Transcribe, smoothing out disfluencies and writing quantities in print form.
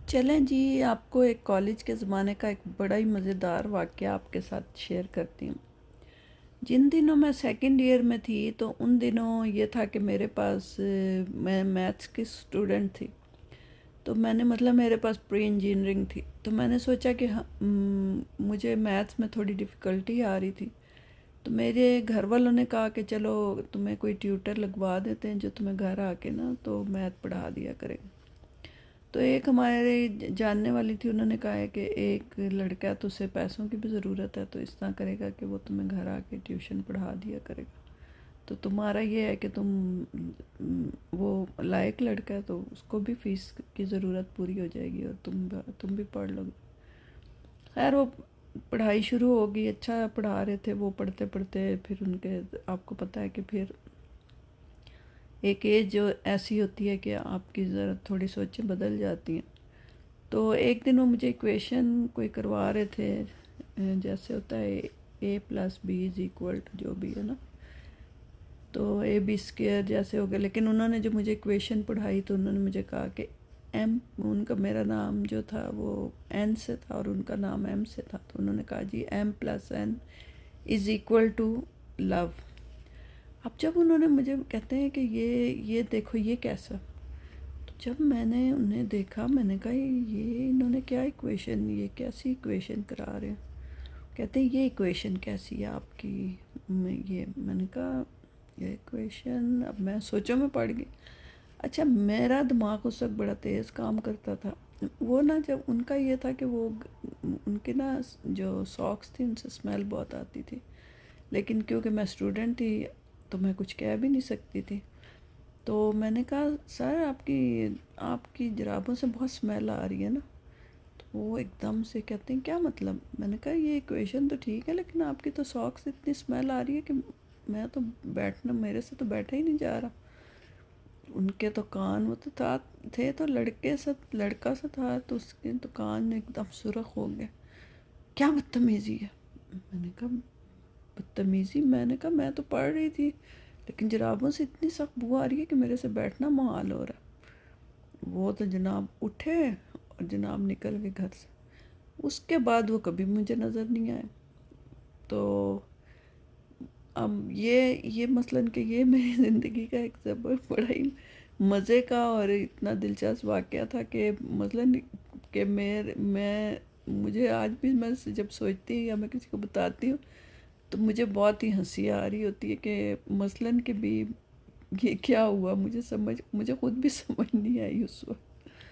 چلیں جی، آپ کو ایک کالج کے زمانے کا ایک بڑا ہی مزیدار واقعہ آپ کے ساتھ شیئر کرتی ہوں۔ جن دنوں میں سیکنڈ ایئر میں تھی تو ان دنوں یہ تھا کہ میرے پاس میں میتھس کی اسٹوڈنٹ تھی، تو میں نے میرے پاس پری انجینئرنگ تھی، تو میں نے سوچا کہ مجھے میتھس میں تھوڑی ڈیفیکلٹی آ رہی تھی، تو میرے گھر والوں نے کہا کہ چلو تمہیں کوئی ٹیوٹر لگوا دیتے ہیں جو تمہیں گھر آ کے نا تو میتھ پڑھا دیا کرے۔ تو ایک ہمارے جاننے والی تھی، انہوں نے کہا ہے کہ ایک لڑکا تو اسے پیسوں کی بھی ضرورت ہے، تو اس طرح کرے گا کہ وہ تمہیں گھر آ کے ٹیوشن پڑھا دیا کرے گا، تو تمہارا یہ ہے کہ وہ لائق لڑکا ہے تو اس کو بھی فیس کی ضرورت پوری ہو جائے گی اور تم بھی پڑھ لو گے۔ خیر وہ پڑھائی شروع ہو گئی، اچھا پڑھا رہے تھے وہ، پڑھتے پڑھتے پھر ان کے آپ کو پتہ ہے کہ پھر ایک ایج جو ایسی ہوتی ہے کہ آپ کی ذرا تھوڑی سوچیں بدل جاتی ہیں۔ تو ایک دن وہ مجھے ایکویشن کوئی کروا رہے تھے، جیسے ہوتا ہے A+B = جو بھی ہے نا، تو AB² جیسے ہو گیا، لیکن انہوں نے جو مجھے ایکویشن پڑھائی تو انہوں نے مجھے کہا کہ ان کا میرا نام جو تھا وہ N سے تھا اور ان کا نام M سے تھا، تو انہوں نے کہا جی M+N = love۔ اب جب انہوں نے مجھے کہتے ہیں کہ یہ دیکھو یہ کیسا، تو جب میں نے انہیں دیکھا میں نے کہا یہ انہوں نے کیا ایکویشن، یہ کیسی ایکویشن کرا رہے ہیں؟ کہتے ہیں یہ ایکویشن کیسی ہے آپ کی؟ میں نے کہا یہ ایکویشن، اب میں سوچوں میں پڑ گئی۔ اچھا میرا دماغ اس وقت بڑا تیز کام کرتا تھا، وہ نا جب ان کا یہ تھا کہ وہ ان کے نا جو ساکس تھی ان سے اسمیل بہت آتی تھی، لیکن کیونکہ میں اسٹوڈنٹ تھی تو میں کچھ کہہ بھی نہیں سکتی تھی، تو میں نے کہا سر آپ کی جرابوں سے بہت اسمیل آ رہی ہے نا، تو وہ ایک دم سے کہتے ہیں کیا مطلب؟ میں نے کہا یہ ایکویشن تو ٹھیک ہے لیکن آپ کی تو ساکس اتنی اسمیل آ رہی ہے کہ میں تو میرے سے تو بیٹھا ہی نہیں جا رہا۔ ان کے تو کان وہ تو تھے تو لڑکا سا تھا، تو اس کے تو کان ایک دم سرخ ہو گئے۔ کیا بدتمیزی ہے؟ میں نے کہا بدتمیزی؟ میں نے کہا میں تو پڑھ رہی تھی لیکن جرابوں سے اتنی سخت بو آ رہی ہے کہ میرے سے بیٹھنا محال ہو رہا ہے۔ وہ تو جناب اٹھے اور جناب نکل گئے گھر سے، اس کے بعد وہ کبھی مجھے نظر نہیں آئے۔ تو اب یہ مثلاً کہ یہ میری زندگی کا ایک بڑا ہی مزے کا اور اتنا دلچسپ واقعہ تھا کہ مثلاً کہ مجھے آج بھی میں جب سوچتی ہوں یا میں کسی کو بتاتی ہوں تو مجھے بہت ہی ہنسی آ رہی ہوتی ہے کہ مثلاً کہ بھی یہ کیا ہوا، مجھے خود بھی سمجھ نہیں آئی اس وقت۔